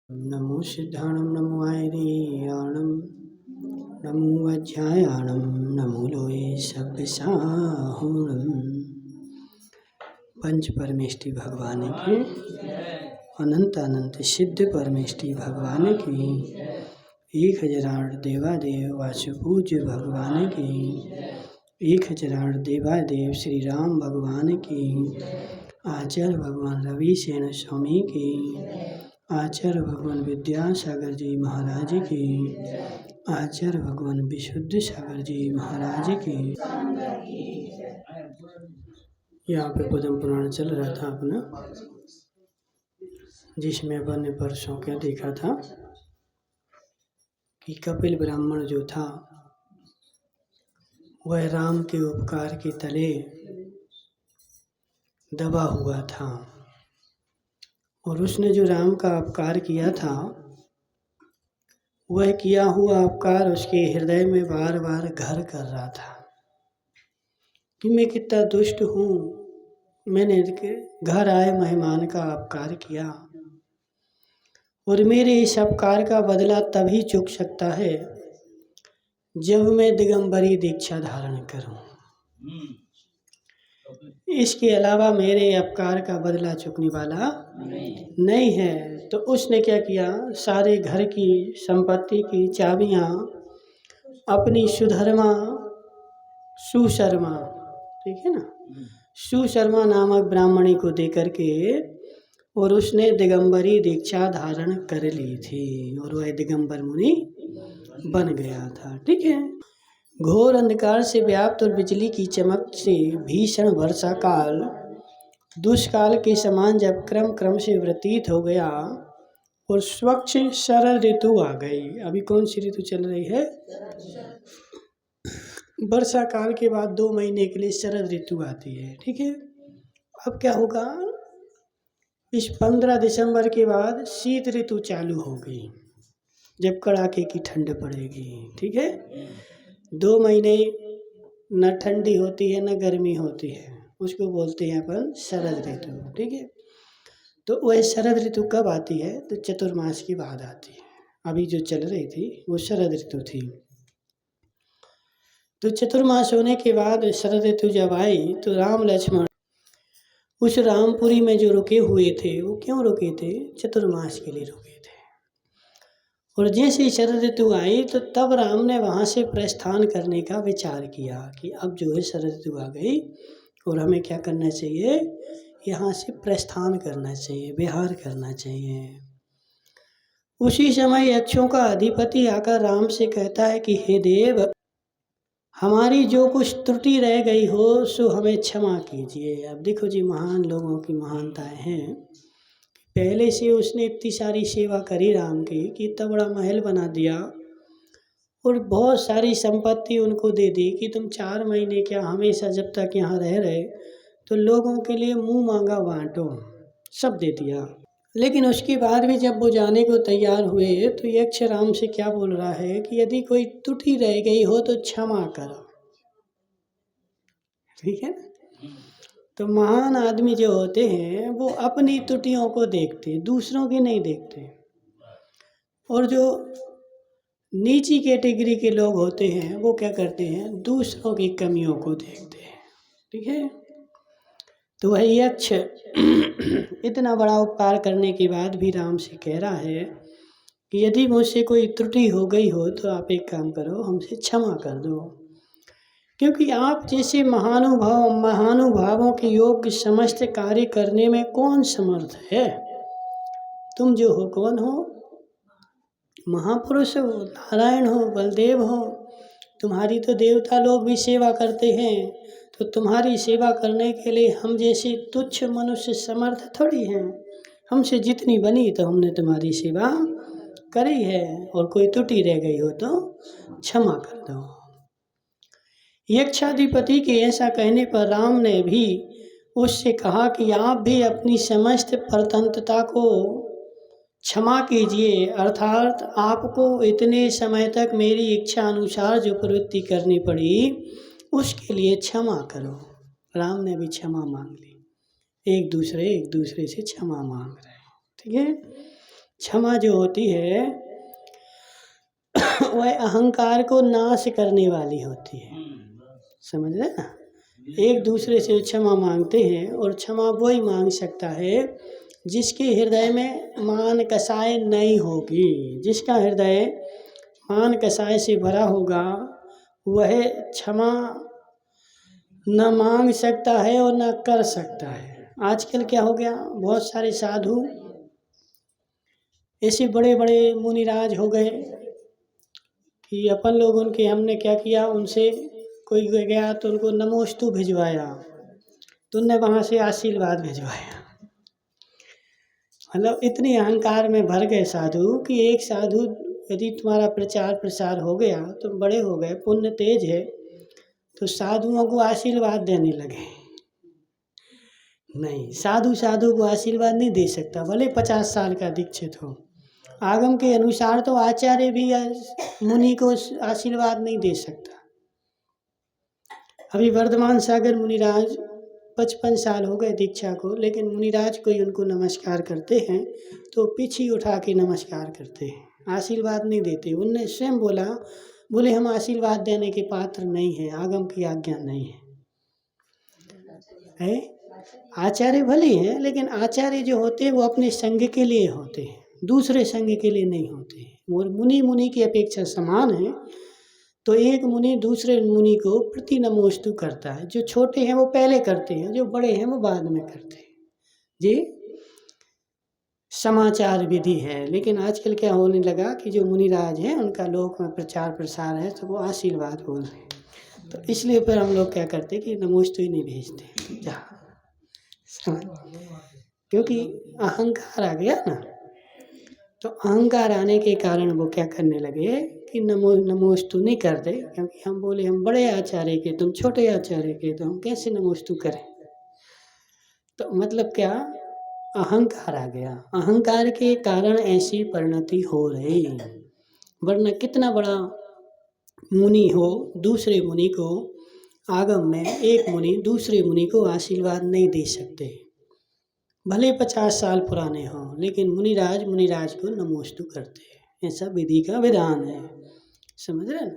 नमो सिद्धाणं नमो आयर्याणं नमो वज्रायाणं नमो लोये सव्यसाहुणं। पंच परमेष्टि भगवान की, अनंत अनंत सिद्ध परमेष्टि भगवान की, 1008 देवादेव वासुपूज्य भगवान की, 1008 देवादेव श्री राम भगवान की, आचार्य भगवान रविसेन स्वामी की, आचार्य भगवान विद्यासागर जी महाराज की, आचार्य भगवान विशुद्ध सागर जी महाराज की। यहाँ पे पद्म पुराण चल रहा था अपना, जिसमें अपन ने परसों क्या देखा था कि कपिल ब्राह्मण जो था वह राम के उपकार के तले दबा हुआ था, और उसने जो राम का उपकार किया था वह किया हुआ उपकार उसके हृदय में बार बार घर कर रहा था कि मैं कितना दुष्ट हूँ, मैंने घर आए मेहमान का उपकार किया और मेरे इस उपकार का बदला तभी चुक सकता है जब मैं दिगंबरी दीक्षा धारण करूं। इसके अलावा मेरे उपकार का बदला चुकने वाला नहीं है। तो उसने क्या किया, सारे घर की संपत्ति की चाबियां अपनी सुशर्मा, ठीक है ना, सुशर्मा नामक ब्राह्मणी को दे करके, और उसने दिगंबरी दीक्षा धारण कर ली थी और वह दिगंबर मुनि बन गया था। ठीक है। घोर अंधकार से व्याप्त और बिजली की चमक से भीषण वर्षा काल दुष्काल के समान जब क्रम क्रम से व्यतीत हो गया और स्वच्छ शरद ऋतु आ गई। अभी कौन सी ऋतु चल रही है? वर्षा काल के बाद 2 महीने के लिए शरद ऋतु आती है। ठीक है। अब क्या होगा, इस 15 दिसंबर के बाद शीत ऋतु चालू हो गई, जब कड़ाके की ठंड पड़ेगी। ठीक है। 2 महीने न ठंडी होती है न गर्मी होती है, उसको बोलते हैं अपन शरद ऋतु। ठीक है। तो वह शरद ऋतु कब आती है? तो चतुर्मास के बाद आती है। अभी जो चल रही थी वो शरद ऋतु थी। तो चतुर्मास होने के बाद शरद ऋतु जब आई तो राम लक्ष्मण उस रामपुरी में जो रुके हुए थे, वो क्यों रुके थे? चतुर्मास के लिए रुके थे। और जैसे ही शरद ऋतु आई तो तब राम ने वहाँ से प्रस्थान करने का विचार किया कि अब जो है शरद ऋतु आ गई और हमें क्या करना चाहिए, यहाँ से प्रस्थान करना चाहिए, विहार करना चाहिए। उसी समय यक्षों का अधिपति आकर राम से कहता है कि हे देव, हमारी जो कुछ त्रुटि रह गई हो सो हमें क्षमा कीजिए। अब देखो जी, महान लोगों की महानताएं हैं। पहले से उसने इतनी सारी सेवा करी राम की कि इतना बड़ा महल बना दिया और बहुत सारी संपत्ति उनको दे दी कि तुम 4 महीने क्या हमेशा जब तक यहाँ रह रहे तो लोगों के लिए मुंह मांगा बांटो, सब दे दिया। लेकिन उसके बाद भी जब वो जाने को तैयार हुए तो यक्ष राम से क्या बोल रहा है कि यदि कोई त्रुटि रह गई हो तो क्षमा करो। ठीक है। तो महान आदमी जो होते हैं वो अपनी त्रुटियों को देखते, दूसरों की नहीं देखते। और जो नीची कैटेगरी के लोग होते हैं वो क्या करते हैं, दूसरों की कमियों को देखते हैं। ठीक है। तो वह यक्ष इतना बड़ा उपकार करने के बाद भी राम से कह रहा है कि यदि मुझसे कोई त्रुटि हो गई हो तो आप एक काम करो, हमसे क्षमा कर दो, क्योंकि आप जैसे महानुभावों के योग्य समस्त कार्य करने में कौन समर्थ है। तुम जो हो कौन हो? महापुरुष हो, नारायण हो, बलदेव हो। तुम्हारी तो देवता लोग भी सेवा करते हैं, तो तुम्हारी सेवा करने के लिए हम जैसे तुच्छ मनुष्य समर्थ थोड़ी हैं। हमसे जितनी बनी तो हमने तुम्हारी सेवा करी है, और कोई त्रुटि रह गई हो तो क्षमा कर दो। यक्षाधिपति के ऐसा कहने पर राम ने भी उससे कहा कि आप भी अपनी समस्त परतंत्रता को क्षमा कीजिए, अर्थात आपको इतने समय तक मेरी इच्छा अनुसार जो प्रवृत्ति करनी पड़ी उसके लिए क्षमा करो। राम ने भी क्षमा मांग ली, एक दूसरे से क्षमा मांग रहे हैं। ठीक है। क्षमा जो होती है वह अहंकार को नाश करने वाली होती है। समझ रहे ना? एक दूसरे से क्षमा मांगते हैं, और क्षमा वही मांग सकता है जिसके हृदय में मान कसाय नहीं होगी। जिसका हृदय मान कसाय से भरा होगा वह क्षमा न मांग सकता है और न कर सकता है। आजकल क्या हो गया, बहुत सारे साधु ऐसे बड़े बड़े मुनिराज हो गए कि अपन लोग उनके, हमने क्या किया, उनसे कोई गया तो उनको नमोस्तु भिजवाया, तो उनने वहाँ से आशीर्वाद भिजवाया। मतलब इतनी अहंकार में भर गए साधु कि एक साधु यदि तुम्हारा प्रचार प्रसार हो गया, तुम बड़े हो गए, पुण्य तेज है, तो साधुओं को आशीर्वाद देने लगे। नहीं, साधु साधु को आशीर्वाद नहीं दे सकता, भले 50 साल का दीक्षित हो। आगम के अनुसार तो आचार्य भी मुनि को आशीर्वाद नहीं दे सकता। अभी वर्धमान सागर मुनिराज 55 साल हो गए दीक्षा को, लेकिन मुनिराज कोई उनको नमस्कार करते हैं तो पीछे उठा के नमस्कार करते हैं, आशीर्वाद नहीं देते। उनने स्वयं बोले हम आशीर्वाद देने के पात्र नहीं हैं, आगम की आज्ञा नहीं है। आचार्य भले हैं, लेकिन आचार्य जो होते हैं वो अपने संग के लिए होते हैं, दूसरे संग के लिए नहीं होते हैं। और मुनि की अपेक्षा समान है। तो एक मुनि दूसरे मुनि को प्रति नमोस्तु करता है। जो छोटे हैं वो पहले करते हैं, जो बड़े हैं वो बाद में करते हैं। ये समाचार विधि है। लेकिन आजकल क्या होने लगा कि जो मुनिराज हैं उनका लोक में प्रचार प्रसार है, तो वो आशीर्वाद बोलते हैं। तो इसलिए फिर हम लोग क्या करते कि नमोस्तु ही नहीं भेजते जहाँ, क्योंकि अहंकार आ गया ना। तो अहंकार आने के कारण वो क्या करने लगे कि नमोस्तु नहीं करते, क्योंकि हम बोले हम बड़े आचार्य के, तुम छोटे आचार्य के, तो हम कैसे नमोस्तु करें। तो मतलब क्या, अहंकार आ गया। अहंकार के कारण ऐसी परिणति हो रही। वरना कितना बड़ा मुनि हो, दूसरे मुनि को, आगम में एक मुनि दूसरे मुनि को आशीर्वाद नहीं दे सकते, भले 50 साल पुराने हों, लेकिन मुनिराज को नमोस्तु करते हैं। ऐसा विधि का विधान है, समझ रहे ना।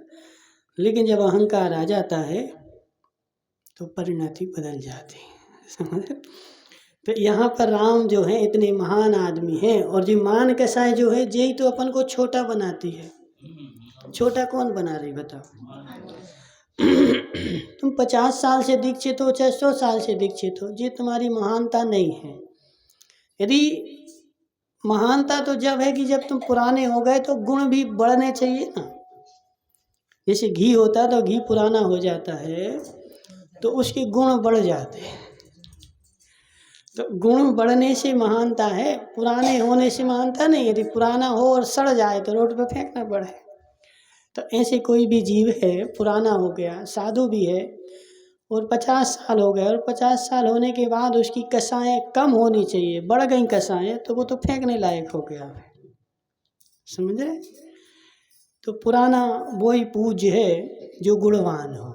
लेकिन जब अहंकार आ जाता है तो परिणति बदल जाती है, समझ रहे। तो यहाँ पर राम जो है इतने महान आदमी हैं, और जो मान कसाय जो है यही तो अपन को छोटा बनाती है। छोटा कौन बना रही बताओ। तुम 50 साल से दीक्षित हो चाहे 100 साल से दीक्षित हो, ये तुम्हारी महानता नहीं है। यदि महानता तो जब है कि जब तुम पुराने हो गए, तो गुण भी बढ़ने चाहिए ना। जैसे घी होता है तो घी पुराना हो जाता है तो उसके गुण बढ़ जाते हैं। तो गुण बढ़ने से महानता है, पुराने होने से महानता नहीं। यदि पुराना हो और सड़ जाए तो रोड पे फेंकना पड़े। तो ऐसे कोई भी जीव है, पुराना हो गया, साधु भी है, और 50 साल हो गए, और 50 साल होने के बाद उसकी कसाएँ कम होनी चाहिए, बढ़ गई कसाएँ, तो वो तो फेंकने लायक हो गया है, समझ रहे। तो पुराना वही पूज्य है जो गुणवान हो,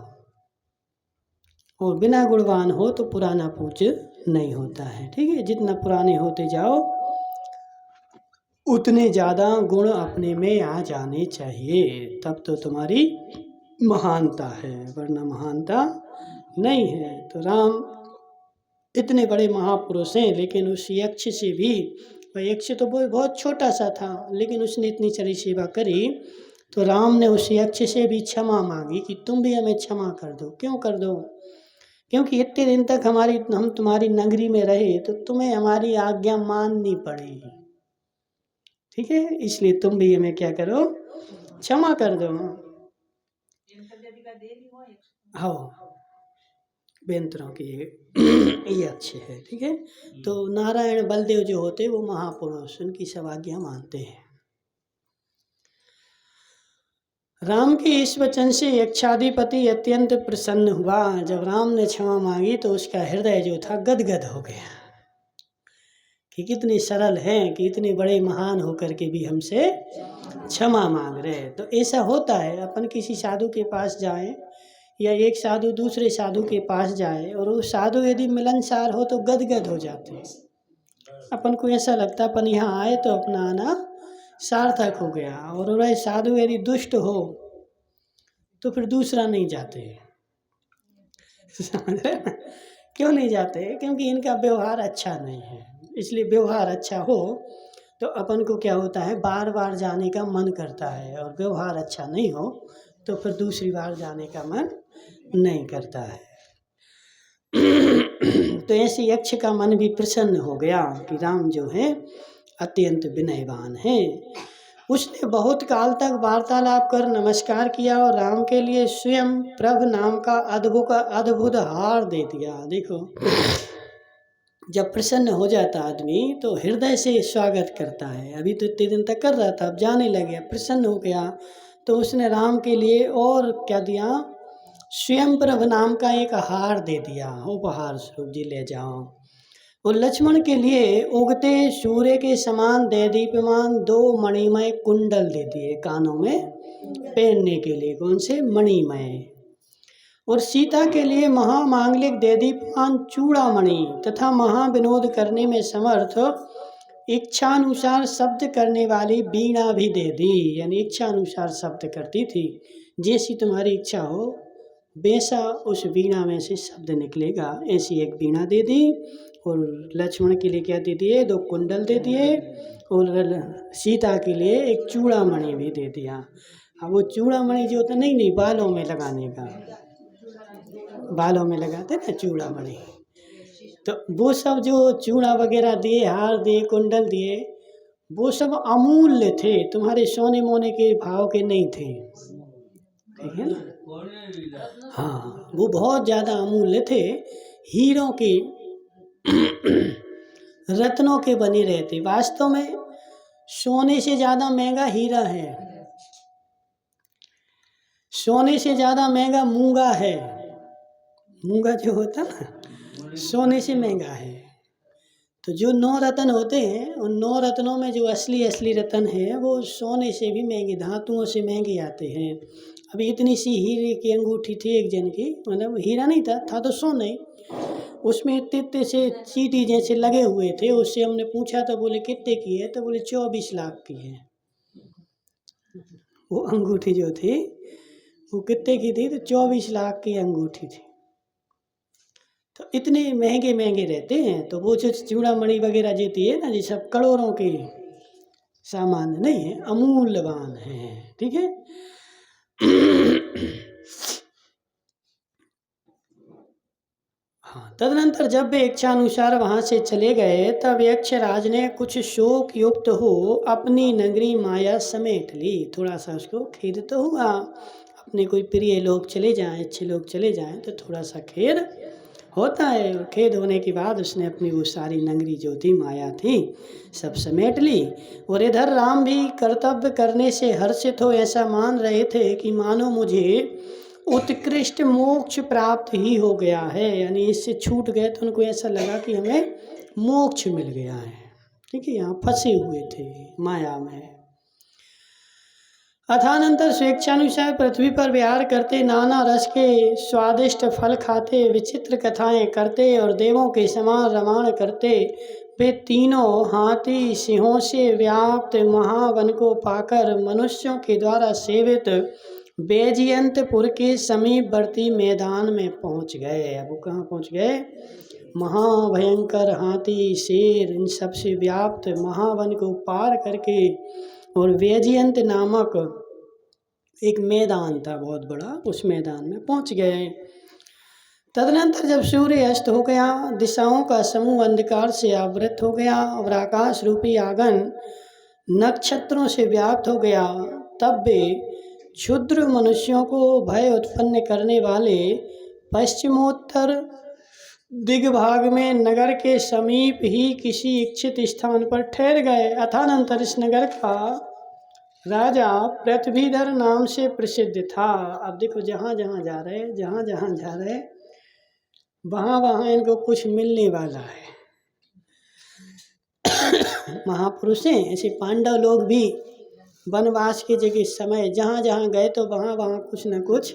और बिना गुणवान हो तो पुराना पूज्य नहीं होता है। ठीक है, जितना पुराने होते जाओ उतने ज़्यादा गुण अपने में आ जाने चाहिए, तब तो तुम्हारी महानता है, वरना महानता नहीं है। तो राम इतने बड़े महापुरुष हैं, लेकिन उस यक्ष से भी, वह यक्ष तो बहुत छोटा सा था, लेकिन उसने इतनी सारी सेवा करी, तो राम ने उस यक्ष से भी क्षमा मांगी कि तुम भी हमें क्षमा कर दो। क्यों कर दो? क्योंकि इतने दिन तक हम तुम्हारी नगरी में रहे, तो तुम्हें हमारी आज्ञा माननी पड़ेगी। ठीक है, इसलिए तुम भी हमें क्या करो, क्षमा कर दो। हाँ, बेंतरों की ये अच्छे है। ठीक है, तो नारायण बलदेव जो होते वो महापुरुष, उनकी सब आज्ञा मानते हैं। राम के इस वचन से यक्षाधिपति अत्यंत प्रसन्न हुआ। जब राम ने क्षमा मांगी तो उसका हृदय जो था गदगद हो गया कि कितने सरल हैं, कि इतने बड़े महान होकर के भी हमसे क्षमा मांग रहे। तो ऐसा होता है, अपन किसी साधु के पास जाएं, या एक साधु दूसरे साधु के पास जाए, और वो साधु यदि मिलनसार हो तो गदगद हो जाते हैं। अपन को ऐसा लगता अपन यहाँ आए तो अपना आना सार्थक हो गया। और वह साधु यदि दुष्ट हो तो फिर दूसरा नहीं जाते, समझ रहे ना? क्यों नहीं जाते? क्योंकि इनका व्यवहार अच्छा नहीं है। इसलिए व्यवहार अच्छा हो तो अपन को क्या होता है, बार बार जाने का मन करता है, और व्यवहार अच्छा नहीं हो तो फिर दूसरी बार जाने का मन नहीं करता है। तो ऐसे यक्ष का मन भी प्रसन्न हो गया कि राम जो है अत्यंत विनयवान है। उसने बहुत काल तक वार्तालाप कर नमस्कार किया और राम के लिए स्वयं प्रभ नाम का अद्भुत हार दे दिया। देखो, जब प्रसन्न हो जाता आदमी तो हृदय से स्वागत करता है। अभी तो इतने दिन तक कर रहा था, अब जाने लगे, प्रसन्न हो गया तो उसने राम के लिए और क्या दिया, स्वयं प्रभ नाम का एक हार दे दिया, उपहार स्वरूप, जी ले जाओ। और लक्ष्मण के लिए उगते सूर्य के समान दैदीप्यमान 2 मणिमय कुंडल दे दिए, कानों में पहनने के लिए। कौन से? मणिमय। और सीता के लिए महामांगलिक दैदीप्यमान चूड़ामणि तथा महाविनोद करने में समर्थ इच्छानुसार शब्द करने वाली वीणा भी दे दी। यानी इच्छानुसार शब्द करती थी, जैसी तुम्हारी इच्छा हो वैसा उस वीणा में से शब्द निकलेगा, ऐसी एक वीणा दे दी। और लक्ष्मण के लिए क्या दे दिए? 2 कुंडल दे दिए। और सीता के लिए एक चूड़ामणि भी दे दिया। अब वो चूड़ामणि जो होता नहीं बालों में लगाने का, बालों में लगाते ना चूड़ामणि, तो वो सब जो चूड़ा वगैरह दिए, हार दिए, कुंडल दिए, वो सब अमूल्य थे, तुम्हारे सोने मोने के भाव के नहीं थे, ठीक है ना? हाँ, वो बहुत ज़्यादा अमूल्य थे, हीरों के रत्नों के बने रहते। वास्तव में सोने से ज़्यादा महंगा हीरा है, सोने से ज़्यादा महंगा मूंगा है। मूंगा जो होता ना, सोने से महंगा है। तो जो 9 रत्न होते हैं, उन 9 रत्नों में जो असली रत्न है वो सोने से भी महंगे, धातुओं से महंगे आते हैं। अभी इतनी सी हीरे की अंगूठी थी एक जन की, मतलब हीरा नहीं था तो सोना ही, उसमें इतने से चीटी जैसे लगे हुए थे। उससे हमने पूछा तो बोले कितने की है, तो बोले 24 लाख की है। वो अंगूठी जो थी वो कितने की थी? तो 24 लाख की अंगूठी थी। तो इतने महंगे रहते हैं। तो वो जो चूड़ामणि वगैरह देती है ना, ये सब करोड़ों के सामान नहीं है, अमूल्यवान है, ठीक है। हाँ, तदनंतर जब वे इच्छानुसार वहाँ से चले गए तब यक्षराज ने कुछ शोक युक्त हो अपनी नगरी माया समेट ली। थोड़ा सा उसको खेद तो हुआ, अपने कोई प्रिय लोग चले जाएं, अच्छे लोग चले जाएं तो थोड़ा सा खेद होता है। और खेद होने के बाद उसने अपनी वो सारी नगरी जो थी, माया थी, सब समेट ली। और इधर राम भी कर्तव्य करने से हर्षित हो ऐसा मान रहे थे कि मानो मुझे उत्कृष्ट मोक्ष प्राप्त ही हो गया है। यानी इससे छूट गए तो उनको ऐसा लगा कि हमें मोक्ष मिल गया है, ठीक है। यहाँ फंसे हुए थे माया में। अथानंतर स्वेच्छानुसार पृथ्वी पर विहार करते, नाना रस के स्वादिष्ट फल खाते, विचित्र कथाएं करते और देवों के समान रमण करते, वे तीनों हाथी सिंहों से व्याप्त महावन को पाकर मनुष्यों के द्वारा सेवित बैजयंतपुर के समीपवर्ती मैदान में पहुंच गए। अब वो कहाँ पहुंच गए? महाभयंकर हाथी, शेर, इन सब से व्याप्त महावन को पार करके और वैजयंत नामक एक मैदान था बहुत बड़ा, उस मैदान में पहुंच गए। तदनंतर जब सूर्य अस्त हो गया, दिशाओं का समूह अंधकार से आवृत हो गया और आकाश रूपी आंगन नक्षत्रों से व्याप्त हो गया, तब वे क्षुद्र मनुष्यों को भय उत्पन्न करने वाले पश्चिमोत्तर दिग्भाग में नगर के समीप ही किसी इच्छित स्थान पर ठहर गए। अथानंतर इस नगर का राजा पृथ्वीधर नाम से प्रसिद्ध था। अब देखो, जहाँ जहाँ जा रहे वहाँ इनको कुछ मिलने वाला है। महापुरुष हैं, ऐसे पांडव लोग भी वनवास के जगह समय जहाँ जहाँ गए तो वहाँ कुछ न कुछ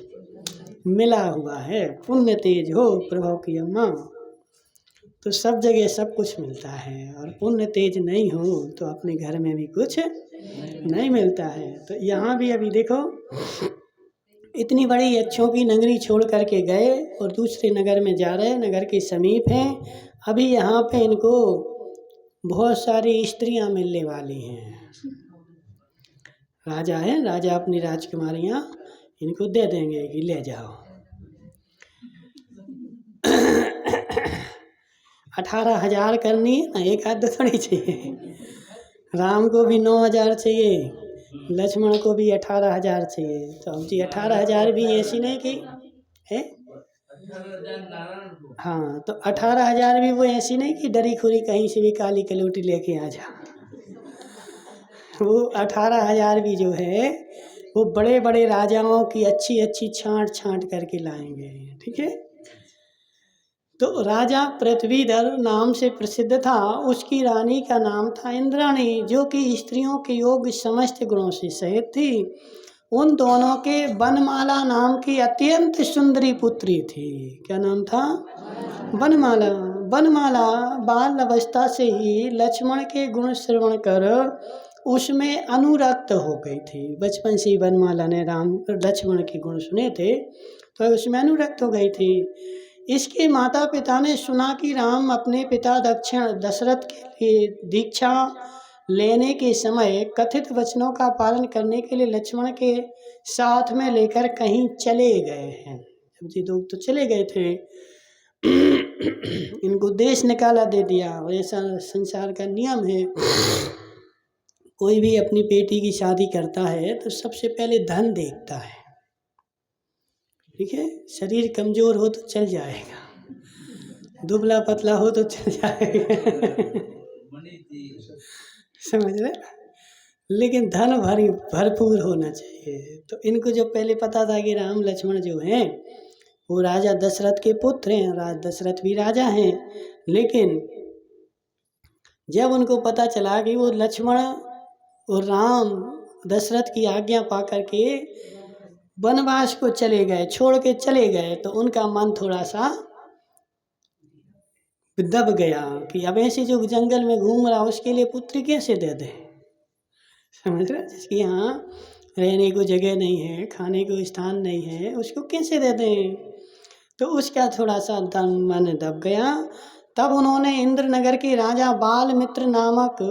मिला हुआ है। पुण्य तेज हो प्रभु की अम्मा। तो सब जगह सब कुछ मिलता है, और पुण्य तेज नहीं हो तो अपने घर में भी कुछ नहीं मिलता है। तो यहाँ भी अभी देखो, इतनी बड़ी यक्षों की नगरी छोड़ करके गए और दूसरे नगर में जा रहे, नगर के समीप हैं। अभी यहाँ पे इनको बहुत सारी स्त्रियां मिलने वाली हैं। राजा है, राजा अपनी राजकुमारियां इनको दे देंगे कि ले जाओ। 18,000 करनी है ना, एक आध थोड़ी चाहिए। राम को भी 9,000 चाहिए, लक्ष्मण को भी 18,000 चाहिए। तो अब जी 18,000 भी ऐसी नहीं कि है, हाँ, तो 18,000 भी वो ऐसी नहीं कि डरी खुरी कहीं से भी काली कलौटी लेके आ जा। वो 18,000 भी जो है वो बड़े बड़े राजाओं की अच्छी अच्छी छांट छांट करके लाएंगे। ठीक है। तो राजा पृथ्वीधर नाम से प्रसिद्ध था, उसकी रानी का नाम था इंद्राणी, जो कि स्त्रियों के योग्य समस्त गुणों से सहित थी। उन दोनों के वनमाला नाम की अत्यंत सुंदरी पुत्री थी। क्या नाम था? वनमाला। वनमाला बाल अवस्था से ही लक्ष्मण के गुण श्रवण कर उसमें अनुरक्त हो गई थी। बचपन से ही वनमाला ने राम लक्ष्मण के गुण सुने थे तो उसमें अनुरक्त हो गई थी। इसके माता पिता ने सुना कि राम अपने पिता दशरथ के लिए दीक्षा लेने के समय कथित वचनों का पालन करने के लिए लक्ष्मण के साथ में लेकर कहीं चले गए हैं। जी लोग तो चले गए थे, इनको देश निकाला दे दिया। और ऐसा संसार का नियम है, कोई भी अपनी बेटी की शादी करता है तो सबसे पहले धन देखता है। ठीक है, शरीर कमजोर हो तो चल जाएगा, दुबला पतला हो तो चल जाएगा, समझ रहे, लेकिन धन भरपूर होना चाहिए। तो इनको जो पहले पता था कि राम लक्ष्मण जो हैं वो राजा दशरथ के पुत्र हैं, राजा दशरथ भी राजा हैं, लेकिन जब उनको पता चला कि वो लक्ष्मण और राम दशरथ की आज्ञा पा करके वनवास को चले गए, छोड़ के चले गए, तो उनका मन थोड़ा सा दब गया कि अब ऐसे जो जंगल में घूम रहा उसके लिए पुत्री कैसे दे दे। समझ रहे, जिसकी यहाँ रहने को जगह नहीं है, खाने को स्थान नहीं है, उसको कैसे दे दें। तो उसका थोड़ा सा मन दब गया। तब उन्होंने इंद्रनगर के राजा बालमित्र नामक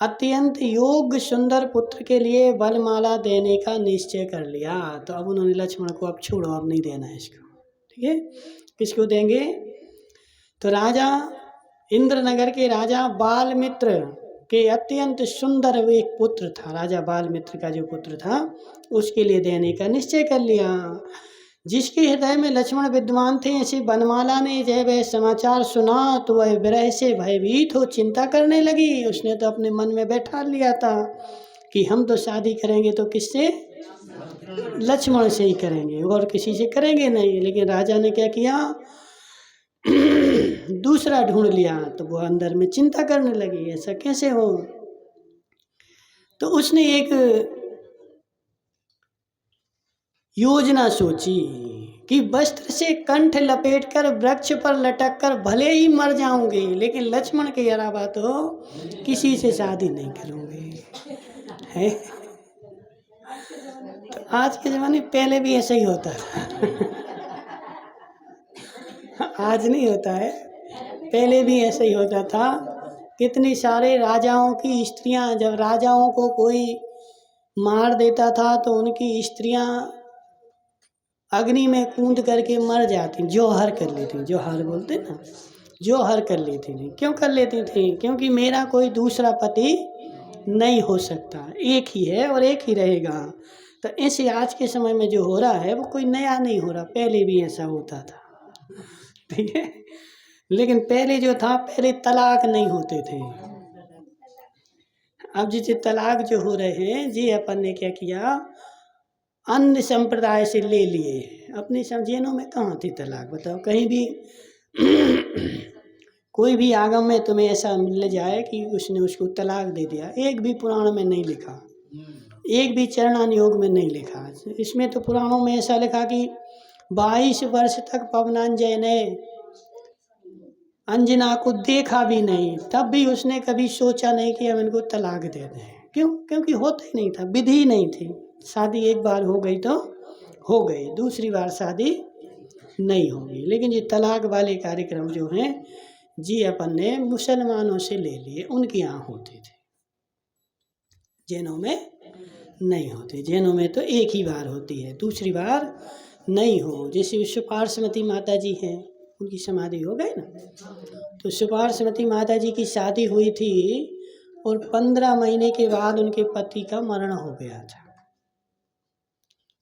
अत्यंत योग्य सुंदर पुत्र के लिए बलमाला देने का निश्चय कर लिया। तो अब उन्होंने लक्ष्मण को अब छोड़ो, अब नहीं देना है इसको। ठीक है, किसको देंगे? तो राजा इंद्रनगर के राजा बालमित्र के अत्यंत सुंदर एक पुत्र था, राजा बालमित्र का जो पुत्र था उसके लिए देने का निश्चय कर लिया। जिसके हृदय में लक्ष्मण विद्वान थे, ऐसे वनमाला ने जब वह समाचार सुना तो वह विरह से भयभीत हो चिंता करने लगी। उसने तो अपने मन में बैठा लिया था कि हम तो शादी करेंगे तो किससे? लक्ष्मण से ही करेंगे, और किसी से करेंगे नहीं। लेकिन राजा ने क्या किया, दूसरा ढूंढ लिया। तो वो अंदर में चिंता करने लगी, ऐसा कैसे हो। तो उसने एक योजना सोची कि वस्त्र से कंठ लपेटकर वृक्ष पर लटककर भले ही मर जाऊंगे, लेकिन लक्ष्मण के अलावा तो किसी से शादी नहीं करूंगे। है तो आज के ज़माने पहले भी ऐसा ही होता था। आज नहीं होता है, पहले भी ऐसा ही होता था। कितने सारे राजाओं की स्त्रियां, जब राजाओं को कोई मार देता था तो उनकी स्त्रियां अग्नि में कूद करके मर जाती, जोहर कर लेती। जोहर बोलते ना, जोहर कर लेती थी। क्यों कर लेती थी? क्योंकि मेरा कोई दूसरा पति नहीं हो सकता, एक ही है और एक ही रहेगा। तो ऐसे आज के समय में जो हो रहा है वो कोई नया नहीं हो रहा, पहले भी ऐसा होता था। ठीक है, लेकिन पहले जो था, पहले तलाक नहीं होते थे। अब जैसे तलाक जो हो रहे हैं जी, अपन ने क्या किया, अन्य संप्रदाय से ले लिए। अपने समझेनों में कहाँ थी तलाक, बताओ। कहीं भी कोई भी आगम में तुम्हें ऐसा मिल जाए कि उसने उसको तलाक दे दिया, एक भी पुराण में नहीं लिखा, एक भी चरणान योग में नहीं लिखा। इसमें तो पुराणों में ऐसा लिखा कि 22 वर्ष तक पवनांजय ने अंजना को देखा भी नहीं, तब भी उसने कभी सोचा नहीं कि हम इनको तलाक दे दें। क्यों? क्योंकि होता ही नहीं था, विधि नहीं थी। शादी एक बार हो गई तो हो गई, दूसरी बार शादी नहीं होगी। लेकिन ये तलाक वाले कार्यक्रम जो हैं जी अपन ने मुसलमानों से ले लिए, उनके यहाँ होते थे, जैनों में नहीं होते। जैनों में तो एक ही बार होती है, दूसरी बार नहीं हो। जैसे विश्व पार्श्वती माता जी हैं, उनकी समाधि हो गई ना, तो सुपार्श्वती माता जी की शादी हुई थी और 15 महीने के बाद उनके पति का मरण हो गया था।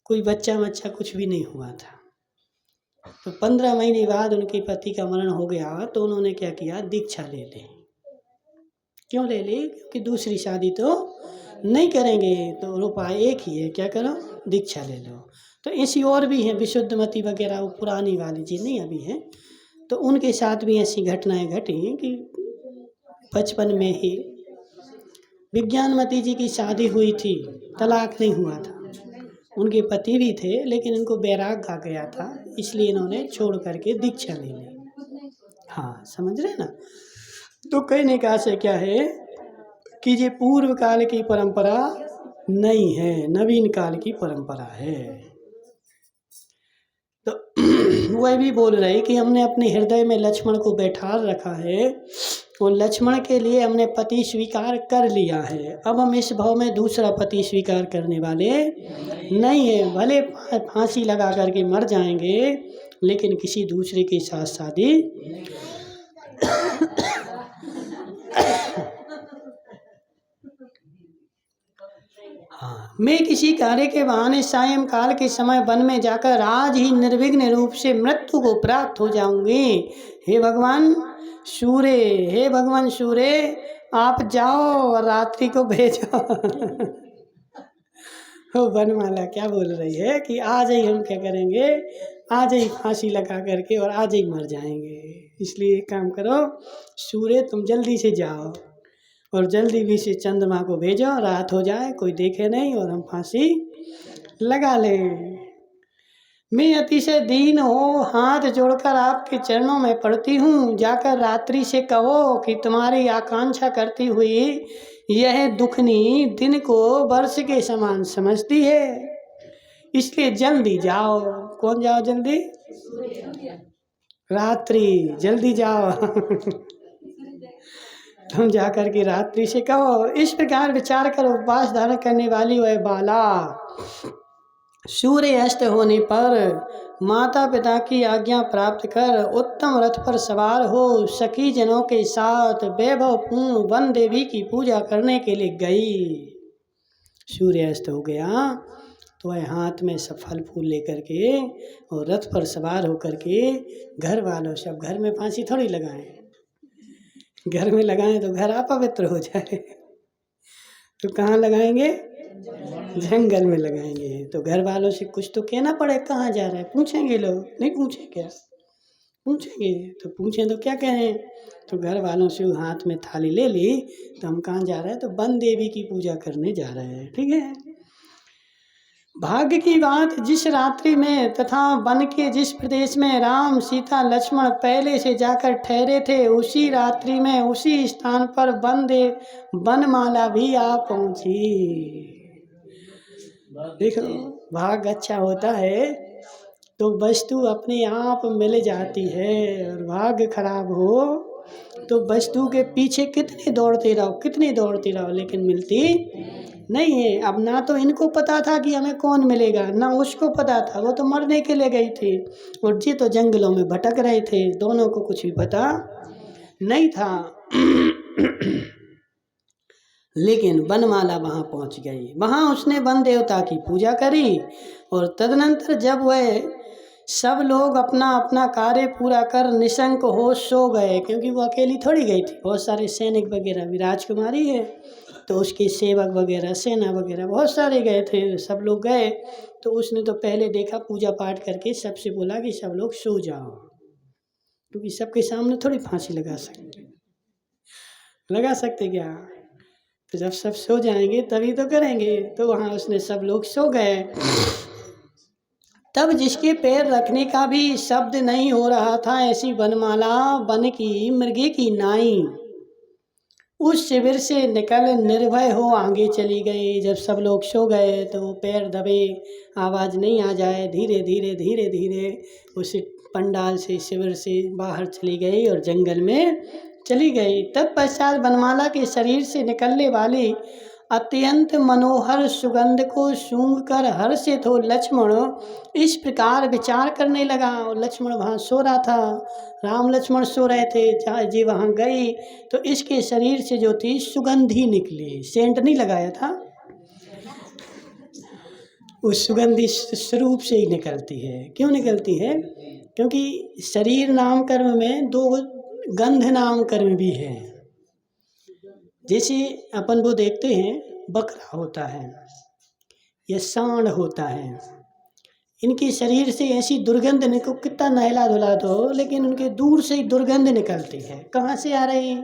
कोई बच्चा कुछ भी नहीं हुआ था। तो 15 महीने बाद उनके पति का मरण हो गया तो उन्होंने क्या किया, दीक्षा ले ली। क्यों ले ली? क्योंकि दूसरी शादी तो नहीं करेंगे, तो उपाय एक ही है, क्या करो, दीक्षा ले लो। तो ऐसी और भी हैं, विशुद्धमती वगैरह, वो पुरानी वाली जी नहीं अभी हैं, तो उनके साथ भी ऐसी घटनाएं घटी कि बचपन में ही विज्ञानमती जी की शादी हुई थी, तलाक नहीं हुआ था, उनके पति भी थे, लेकिन इनको बैराग आ गया था, इसलिए इन्होंने छोड़ करके दीक्षा ले ली। हाँ, समझ रहे ना। तो कहने का आशय क्या है कि ये पूर्व काल की परंपरा नहीं है, नवीन काल की परंपरा है। तो वह भी बोल रहे कि हमने अपने हृदय में लक्ष्मण को बैठा रखा है और लक्ष्मण के लिए हमने पति स्वीकार कर लिया है। अब हम इस भाव में दूसरा पति स्वीकार करने वाले नहीं है। भले फांसी लगा करके मर जाएंगे, लेकिन किसी दूसरे के साथ शादी हाँ, मैं किसी कार्य के बहाने सायंकाल के समय वन में जाकर आज ही निर्विघ्न रूप से मृत्यु को प्राप्त हो जाऊंगी। हे भगवान सूर्य, आप जाओ और रात्रि को भेजो। वो वनमाला क्या बोल रही है कि आज ही हम क्या करेंगे, आज ही फांसी लगा करके और आज ही मर जाएंगे। इसलिए एक काम करो, सूर्य तुम जल्दी से जाओ और जल्दी भी से चंद्रमा को भेजो, रात हो जाए, कोई देखे नहीं और हम फांसी लगा लें। मैं अतिशय दीन हो हाथ जोड़कर आपके चरणों में पड़ती हूँ। जाकर रात्रि से कहो कि तुम्हारी आकांक्षा करती हुई यह दुखनी दिन को वर्ष के समान समझती है, इसलिए जल्दी जाओ। कौन जाओ जल्दी? रात्रि, जल्दी जाओ। तुम जाकर के रात्रि से कहो, इस प्रकार विचार कर उपवास धारण करने वाली वह बाला सूर्य अस्त होने पर माता पिता की आज्ञा प्राप्त कर उत्तम रथ पर सवार हो सखी जनों के साथ वैभव पूर्ण वन देवी की पूजा करने के लिए गई। सूर्य अस्त हो गया तो वह हाथ में सब फल फूल लेकर के और रथ पर सवार होकर के, घर वालों सब, घर में फांसी थोड़ी लगाएं, घर में लगाएं तो घर अपवित्र हो जाए, तो कहाँ लगाएंगे? जंगल में लगाएंगे। तो घर वालों से कुछ तो कहना पड़े, कहाँ जा रहे हैं, पूछेंगे लोग, नहीं पूछे क्या? पूछेंगे। तो पूछें तो क्या कहें? तो घर वालों से हाथ में थाली ले ली, तो हम कहाँ जा रहे हैं? तो वन देवी की पूजा करने जा रहे हैं। ठीक है। भाग्य की बात, जिस रात्रि में तथा वन के जिस प्रदेश में राम सीता लक्ष्मण पहले से जाकर ठहरे थे, उसी रात्रि में उसी स्थान पर वनमाला भी आ पहुंची। देखो, भाग्य अच्छा होता है तो वस्तु अपने आप मिल जाती है, और भाग्य खराब हो तो वस्तु के पीछे कितने दौड़ते रहो, लेकिन मिलती नहीं है। अब ना तो इनको पता था कि हमें कौन मिलेगा, ना उसको पता था, वो तो मरने के लिए गई थी, और जी तो जंगलों में भटक रहे थे, दोनों को कुछ भी पता नहीं था। लेकिन वनमाला वहाँ पहुँच गई। वहाँ उसने वन देवता की पूजा करी, और तदनंतर जब वह सब लोग अपना अपना कार्य पूरा कर निशंक हो सो गए, क्योंकि वो अकेली थोड़ी गई थी, बहुत सारे सैनिक वगैरह भी, राजकुमारी है तो उसके सेवक वगैरह, सेना वगैरह बहुत सारे गए थे, सब लोग गए। तो उसने तो पहले देखा, पूजा पाठ करके सबसे बोला कि सब लोग सो जाओ, क्योंकि सबके सामने थोड़ी फांसी लगा सकते क्या? तो जब सब सो जाएंगे तभी तो करेंगे। तो वहाँ उसने सब लोग सो गए। तब जिसके पैर रखने का भी शब्द नहीं हो रहा था, ऐसी वनमाला बन की मृगे की नाई उस शिविर से निकल निर्भय हो आगे चली गई। जब सब लोग सो गए तो वो पैर दबे, आवाज़ नहीं आ जाए, धीरे धीरे धीरे धीरे उस पंडाल से शिविर से बाहर चली गई और जंगल में चली गई। तत्पश्चात वनमाला के शरीर से निकलने वाली अत्यंत मनोहर सुगंध को सूंघकर हर्षित हो लक्ष्मण इस प्रकार विचार करने लगा। और लक्ष्मण वहाँ सो रहा था, राम लक्ष्मण सो रहे थे। जहाँ जी वहाँ गई तो इसके शरीर से जो थी सुगंधी निकली, सेंट नहीं लगाया था, उस सुगंधी स्वरूप से ही निकलती है। क्यों निकलती है? क्योंकि शरीर नाम कर्म में दो गंध नाम कर्म भी है। जैसे अपन वो देखते हैं बकरा होता है या सांड होता है, इनके शरीर से ऐसी दुर्गंध निकल, कितना नहला धुला दो लेकिन उनके दूर से ही दुर्गंध निकलती है। कहाँ से आ रही?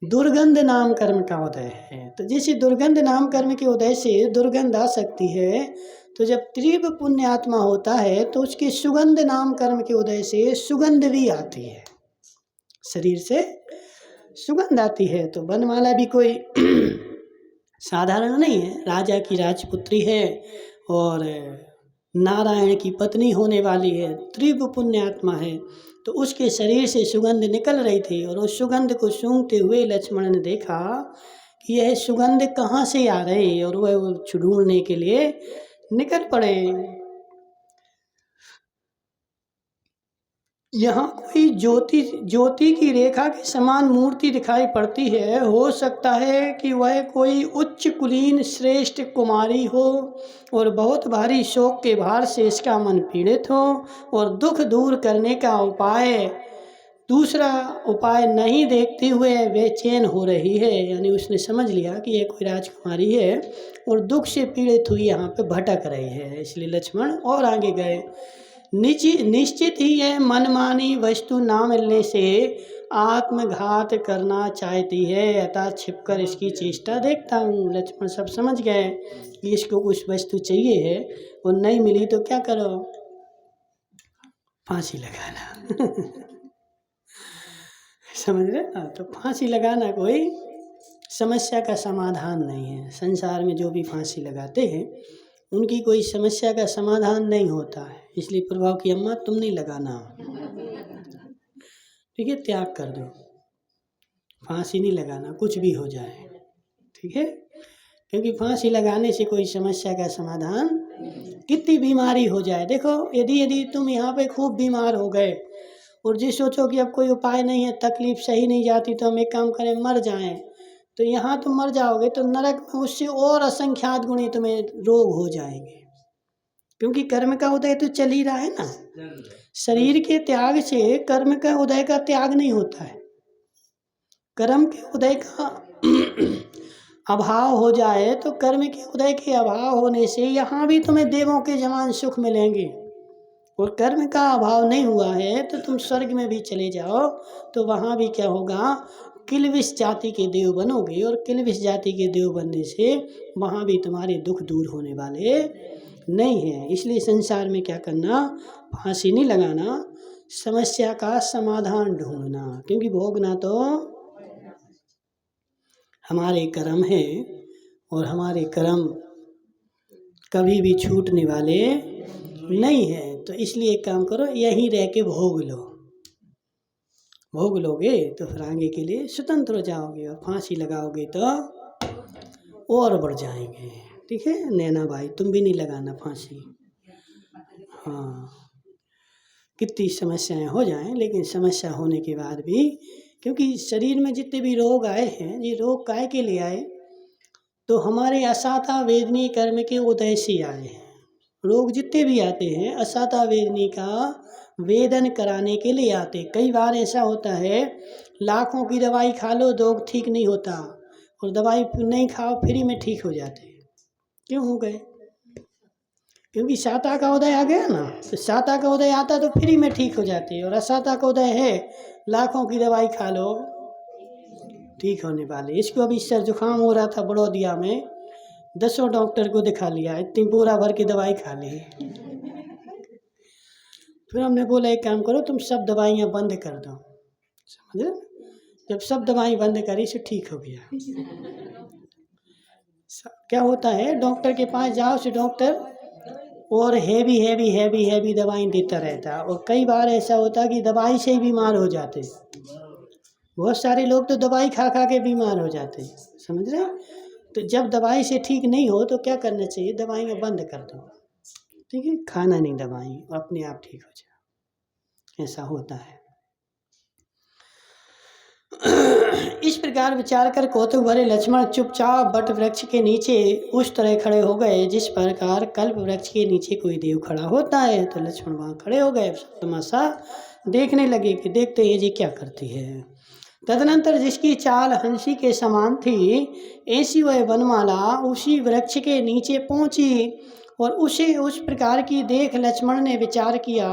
दुर्गंध नाम कर्म का उदय है। तो जैसे दुर्गंध नाम कर्म के उदय से दुर्गंध आ सकती है, तो जब तीव्र पुण्यात्मा होता है तो उसके सुगंध नाम कर्म के उदय से सुगंध भी आती है, शरीर से सुगंध आती है। तो वनमाला भी कोई साधारण नहीं है, राजा की राजपुत्री है और नारायण की पत्नी होने वाली है, तीव्र पुण्यात्मा है। तो उसके शरीर से सुगंध निकल रही थी और उस सुगंध को सूंघते हुए लक्ष्मण ने देखा कि यह सुगंध कहाँ से आ रही, और वह ढूंढने के लिए निकल पड़े। यहाँ कोई ज्योति की रेखा के समान मूर्ति दिखाई पड़ती है। हो सकता है कि वह कोई उच्च कुलीन श्रेष्ठ कुमारी हो और बहुत भारी शोक के भार से इसका मन पीड़ित हो और दुख दूर करने का दूसरा उपाय नहीं देखते हुए बेचैन हो रही है। यानी उसने समझ लिया कि यह कोई राजकुमारी है और दुख से पीड़ित हुई यहाँ पे भटक रही है, इसलिए लक्ष्मण और आगे गए। निश्चित ही यह मनमानी वस्तु ना मिलने से आत्मघात करना चाहती है, अतः छिपकर इसकी चेष्टा देखता हूँ। लक्ष्मण सब समझ गए कि इसको कुछ वस्तु चाहिए है और नहीं मिली तो क्या करो, फांसी लगाना समझ रहे ना? तो फांसी लगाना कोई समस्या का समाधान नहीं है। संसार में जो भी फांसी लगाते हैं उनकी कोई समस्या का समाधान नहीं होता है। इसलिए प्रभाव की अम्मा तुम नहीं लगाना, ठीक है, त्याग कर दो, फांसी नहीं लगाना, कुछ भी हो जाए, ठीक है। क्योंकि फांसी लगाने से कोई समस्या का समाधान, कितनी बीमारी हो जाए, देखो यदि तुम यहाँ पे खूब बीमार हो गए और जी सोचो कि अब कोई उपाय नहीं है, तकलीफ सही नहीं जाती, तो हम एक काम करें मर जाएं, तो यहाँ तुम मर जाओगे तो नरक में उससे और असंख्यात गुणी तुम्हें रोग हो जाएंगे। क्योंकि कर्म का उदय तो चल ही रहा है ना। शरीर के त्याग से कर्म का उदय का त्याग नहीं होता है। कर्म के उदय का अभाव हो जाए तो कर्म के उदय के अभाव होने से यहाँ भी तुम्हें देवों के समान सुख मिलेंगे, और कर्म का अभाव नहीं हुआ है तो तुम स्वर्ग में भी चले जाओ तो वहाँ भी क्या होगा, किलविश जाति के देव बनोगे, और किलविश जाति के देव बनने से वहाँ भी तुम्हारे दुख दूर होने वाले नहीं है। इसलिए संसार में क्या करना, फांसी नहीं लगाना, समस्या का समाधान ढूंढना। क्योंकि भोगना तो हमारे कर्म है और हमारे कर्म कभी भी छूटने वाले नहीं है। तो इसलिए एक काम करो, यहीं रह के भोग लो, भोग लोगे तो फिर आगे के लिए स्वतंत्र हो जाओगे, और फांसी लगाओगे तो और बढ़ जाएंगे, ठीक है। नैना भाई तुम भी नहीं लगाना फांसी, हाँ, कितनी समस्याएं हो जाएं, लेकिन समस्या होने के बाद भी, क्योंकि शरीर में जितने भी रोग आए हैं, ये रोग काहे के लिए आए, तो हमारे असाता वेदनी कर्म के उदय से आए हैं। रोग जितने भी आते हैं असाता वेदनी का वेदन कराने के लिए आते। कई बार ऐसा होता है लाखों की दवाई खा लो, रोग ठीक नहीं होता, और दवाई नहीं खाओ फ्री में ठीक हो जाते। क्यों हो गए? क्योंकि साता का उदय आ गया ना, तो साता का उदय आता तो फ्री में ठीक हो जाती है, और असाता का उदय है लाखों की दवाई खा लो ठीक होने वाले। इसको अभी सर जुकाम हो रहा था बड़ौदिया में, 10 डॉक्टर को दिखा लिया, इतनी पूरा भर की दवाई खा ली, फिर हमने बोला एक काम करो, तुम सब दवाइयाँ बंद कर दो। समझे? जब सब दवाई बंद करी से ठीक हो गया। क्या होता है, डॉक्टर के पास जाओ से डॉक्टर और हैवी हैवी हैवी हैवी दवाई देता रहता है, और कई बार ऐसा होता है कि दवाई से ही बीमार हो जाते। बहुत सारे लोग तो दवाई खा खा के बीमार हो जाते हैं। समझ रहे हैं? तो जब दवाई से ठीक नहीं हो तो क्या करना चाहिए, दवाइयाँ बंद कर दो। ठीक है, खाना नहीं दवाई, अपने आप ठीक हो जाए, ऐसा होता है। इस प्रकार विचार कर कौतुक भरे लक्ष्मण चुपचाप वट वृक्ष के नीचे उस तरह खड़े हो गए जिस प्रकार कल्प वृक्ष के नीचे कोई देव खड़ा होता है। तो लक्ष्मण वहाँ खड़े हो गए, तमाशा देखने लगे कि देखते हैं जी क्या करती है। तदनंतर जिसकी चाल हंसी के समान थी, ऐसी वह वनमाला उसी वृक्ष के नीचे पहुंची, और उसे उस प्रकार की देख लक्ष्मण ने विचार किया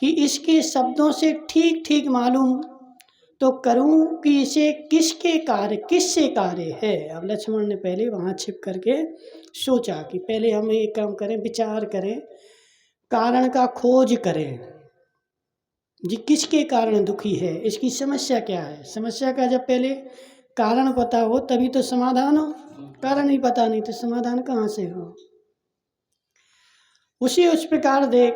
कि इसके शब्दों से ठीक ठीक मालूम तो करूं कि इसे किससे कार्य है। अब लक्ष्मण ने पहले वहाँ छिप करके सोचा कि पहले हम एक काम करें, विचार करें, कारण का खोज करें जी, किसके कारण दुखी है, इसकी समस्या क्या है। समस्या का जब पहले कारण पता हो तभी तो समाधान हो, कारण ही पता नहीं तो समाधान कहाँ से हो। उसी उस प्रकार देख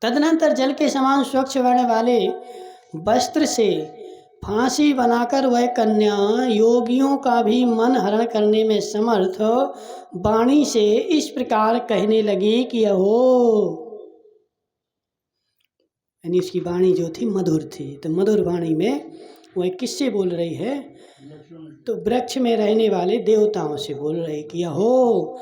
तदनंतर जल के समान स्वच्छ वर्ण वाले वस्त्र से फांसी बनाकर वह कन्या योगियों का भी मन हरण करने में समर्थ वाणी से इस प्रकार कहने लगी कि अहो, यानी इसकी वाणी जो थी मधुर थी। तो मधुर वाणी में वह किससे बोल रही है, तो वृक्ष में रहने वाले देवताओं से बोल रही कि अहो,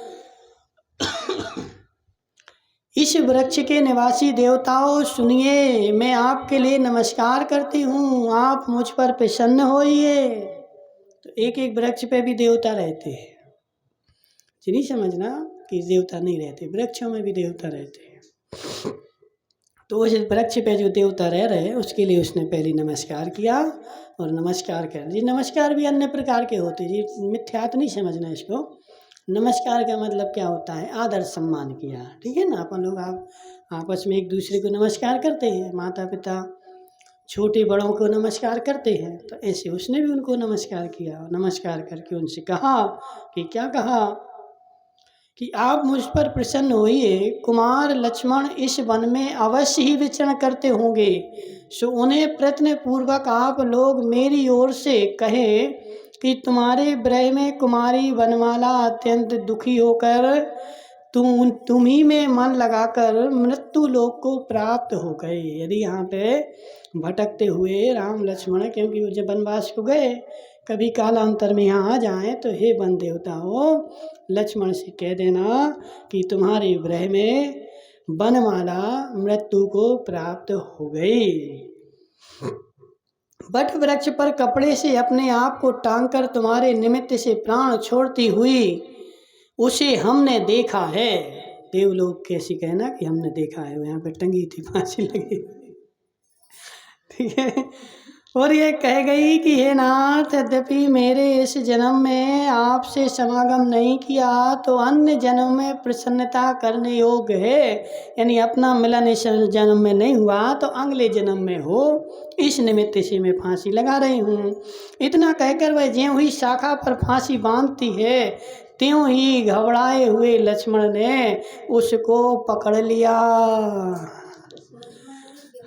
इस वृक्ष के निवासी देवताओं सुनिए, मैं आपके लिए नमस्कार करती हूँ, आप मुझ पर प्रसन्न होइए। तो एक एक वृक्ष पे भी देवता रहते हैं, नहीं समझना कि देवता नहीं रहते, वृक्षों में भी देवता रहते हैं। तो उस वृक्ष पे जो देवता रह रहे उसके लिए उसने पहले नमस्कार किया, और नमस्कार कर जी, नमस्कार भी अन्य प्रकार के होते जी, मिथ्यात नहीं समझना इसको। नमस्कार का मतलब क्या होता है, आदर सम्मान किया। ठीक है ना, अपन लोग आप आपस में एक दूसरे को नमस्कार करते हैं, माता पिता छोटे बड़ों को नमस्कार करते हैं, तो ऐसे उसने भी उनको नमस्कार किया। नमस्कार करके उनसे कहा कि क्या कहा कि आप मुझ पर प्रसन्न होइए, कुमार लक्ष्मण इस वन में अवश्य ही विचरण करते होंगे, सो उन्हें प्रयत्न पूर्वक आप लोग मेरी ओर से कहें कि तुम्हारे विरह में कुमारी वनमाला अत्यंत दुखी होकर तुम्ही में मन लगाकर मृत्यु लोक को प्राप्त हो गए। यदि यहाँ पे भटकते हुए राम लक्ष्मण, क्योंकि वो जब वनवास को गए, कभी कालांतर में यहाँ आ जाएं, तो हे वन देवताओं, लक्ष्मण से कह देना कि तुम्हारे विरह में वनमाला मृत्यु को प्राप्त हो गई। वट वृक्ष पर कपड़े से अपने आप को टांग कर तुम्हारे निमित्त से प्राण छोड़ती हुई उसे हमने देखा है। देवलोक कैसी कहना कि हमने देखा है, यहाँ पे टंगी थी, फांसी लगी। ठीक है, और ये कह गई कि हे नाथ, यद्यपि मेरे इस जन्म में आपसे समागम नहीं किया तो अन्य जन्म में प्रसन्नता करने योग्य है, यानी अपना मिलन इस जन्म में नहीं हुआ तो अगले जन्म में हो, इस निमित्त से मैं फांसी लगा रही हूँ। इतना कहकर वह ज्यों हुई शाखा पर फांसी बांधती है, त्यों ही घबराए हुए लक्ष्मण ने उसको पकड़ लिया।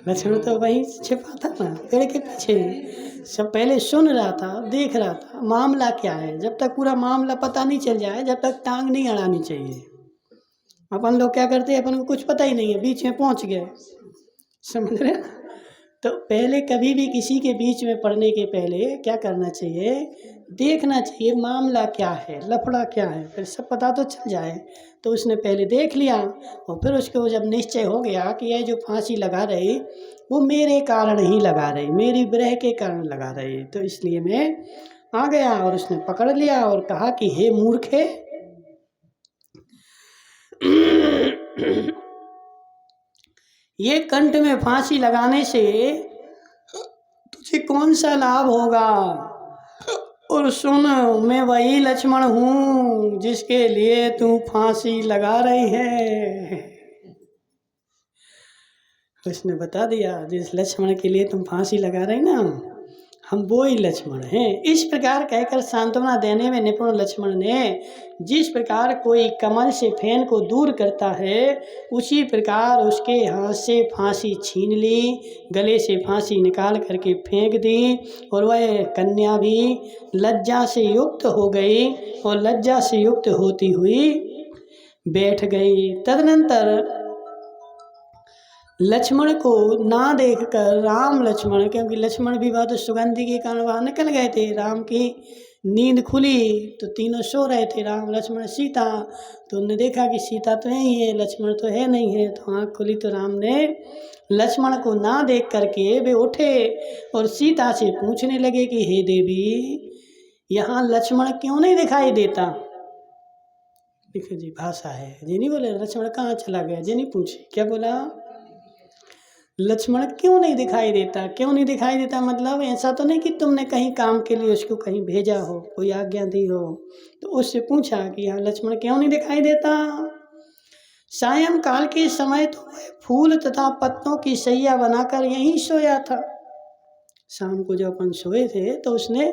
लक्ष्मण तो वहीं छिपा था ना, पेड़ के पीछे, सब पहले सुन रहा था, देख रहा था मामला क्या है। जब तक पूरा मामला पता नहीं चल जाए, जब तक टांग नहीं अड़ानी चाहिए। अपन लोग क्या करते हैं, अपन को कुछ पता ही नहीं है, बीच में पहुंच गए, समझ रहे ना। तो पहले कभी भी किसी के बीच में पड़ने के पहले क्या करना चाहिए, देखना चाहिए मामला क्या है, लफड़ा क्या है, फिर सब पता तो चल जाए। तो उसने पहले देख लिया, और फिर उसको जब निश्चय हो गया कि यह जो फांसी लगा रही वो मेरे कारण ही लगा रही, मेरी विरह के कारण लगा रही, तो इसलिए मैं आ गया। और उसने पकड़ लिया और कहा कि हे मूर्खे, ये कंठ में फांसी लगाने से तुझे कौन सा लाभ होगा। और सुन, मैं वही लक्ष्मण हूँ जिसके लिए तू फांसी लगा रही है। उसने बता दिया, जिस लक्ष्मण के लिए तुम फांसी लगा रहे ना, हम वो ही लक्ष्मण हैं। इस प्रकार कहकर सांत्वना देने में निपुण लक्ष्मण ने जिस प्रकार कोई कमल से फेन को दूर करता है, उसी प्रकार उसके हाथ से फांसी छीन ली, गले से फांसी निकाल करके फेंक दी, और वह कन्या भी लज्जा से युक्त हो गई और लज्जा से युक्त होती हुई बैठ गई। तदनंतर लक्ष्मण को ना देखकर राम लक्ष्मण, क्योंकि लक्ष्मण भी बहुत सुगंधि के कारण वहाँ निकल गए थे, राम की नींद खुली तो तीनों सो रहे थे, राम लक्ष्मण सीता। तो उन्होंने देखा कि सीता तो यही है, लक्ष्मण तो है नहीं है। तो आँख खुली तो राम ने लक्ष्मण को ना देख करके वे उठे और सीता से पूछने लगे कि हे देवी, यहाँ लक्ष्मण क्यों नहीं दिखाई देता। देखो जी, भाषा है जी, नहीं बोले लक्ष्मण कहाँ चला गया जी, नहीं पूछे, क्या बोला, लक्ष्मण क्यों नहीं दिखाई देता। क्यों नहीं दिखाई देता मतलब ऐसा तो नहीं कि तुमने कहीं काम के लिए उसको कहीं भेजा हो, कोई आज्ञा दी हो। तो उससे पूछा कि यहाँ लक्ष्मण क्यों नहीं दिखाई देता। सायं काल के समय तो वह फूल तथा पत्तों की सैया बनाकर यहीं सोया था। शाम को जब अपन सोए थे तो उसने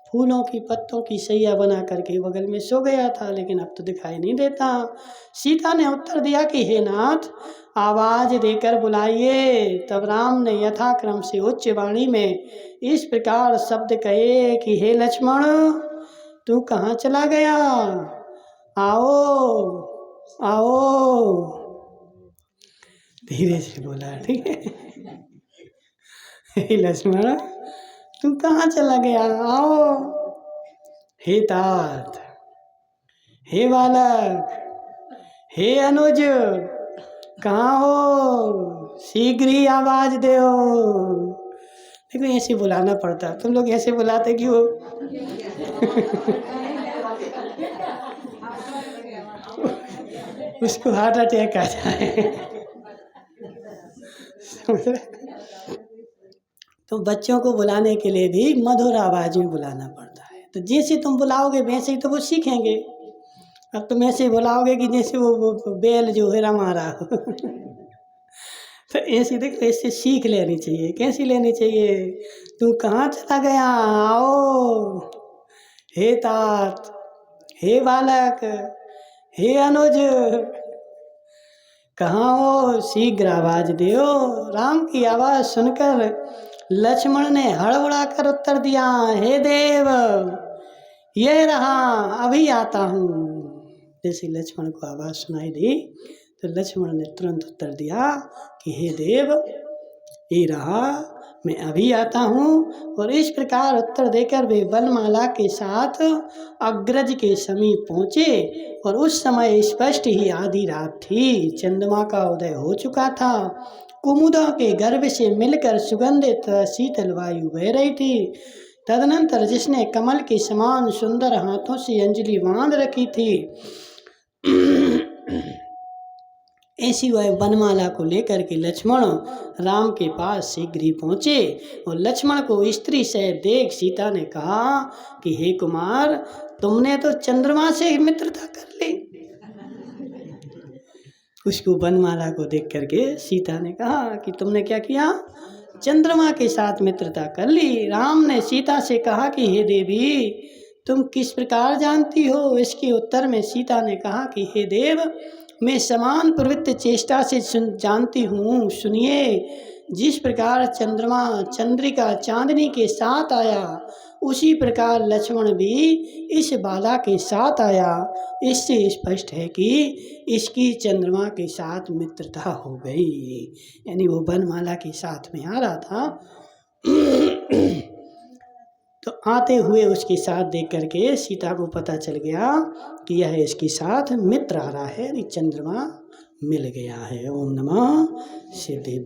फूलों की पत्तों की सैया बना करके बगल में सो गया था, लेकिन अब तो दिखाई नहीं देता। सीता ने उत्तर दिया कि हे नाथ, आवाज देकर बुलाइए। तब राम ने यथाक्रम से उच्च वाणी में इस प्रकार शब्द कहे कि हे लक्ष्मण, तू कहाँ चला गया, आओ आओ। धीरे से बोला, ठीक है, हे लक्ष्मण तू कहाँ चला गया, आओ। हे तात, हे बालक, हे अनुज, कहाँ हो, शीघ्र ही आवाज दो। देखो ऐसे बुलाना पड़ता, तुम लोग ऐसे बुलाते क्यों। उसको हार्ट अटैक आ जाए। तो बच्चों को बुलाने के लिए भी मधुर आवाज में बुलाना पड़ता है। तो जैसे तुम बुलाओगे वैसे ही तो वो सीखेंगे। अब तुम ऐसे बुलाओगे कि जैसे वो बैल जो है हमारा तो ऐसे देखो, ऐसे सीख लेनी चाहिए। कैसी लेनी चाहिए, तू कहाँ चला गया, आओ। हे तात, हे बालक, हे अनुज, कहाँ हो, शीघ्र आवाज दो। राम की आवाज सुनकर लक्ष्मण ने हड़बड़ा कर उत्तर दिया, हे देव, यह रहा, अभी आता हूँ। जैसे लक्ष्मण को आवाज सुनाई दी तो लक्ष्मण ने तुरंत उत्तर दिया कि हे देव, ये रहा, मैं अभी आता हूँ। और इस प्रकार उत्तर देकर वे वनमाला के साथ अग्रज के समीप पहुँचे। और उस समय स्पष्ट ही आधी रात थी, चंद्रमा का उदय हो चुका था। कुमुदों के गर्भ से मिलकर सुगंधित शीतल वायु बह रही थी। तदनंतर जिसने कमल के समान सुंदर हाथों से अंजलि बांध रखी थी, ऐसी वह वनमाला को लेकर के लक्ष्मण राम के पास शीघ्र ही पहुँचे। और लक्ष्मण को स्त्री से देख सीता ने कहा कि हे कुमार, तुमने तो चंद्रमा से मित्रता कर ली। उसको वनमाला को देख करके सीता ने कहा कि तुमने क्या किया, चंद्रमा के साथ मित्रता कर ली। राम ने सीता से कहा कि हे देवी, तुम किस प्रकार जानती हो। इसके उत्तर में सीता ने कहा कि हे देव, मैं समान प्रवृत्ति चेष्टा से जानती हूँ। सुनिए, जिस प्रकार चंद्रमा चंद्रिका चांदनी के साथ आया, उसी प्रकार लक्ष्मण भी इस बाला के साथ आया। इससे स्पष्ट है कि इसकी चंद्रमा के साथ मित्रता हो गई। यानी वो वनमाला के साथ में आ रहा था तो आते हुए उसके साथ देख करके सीता को पता चल गया कि यह इसके साथ मित्र आ रहा है, चंद्रमा मिल गया है। ओम नमः शिवाय।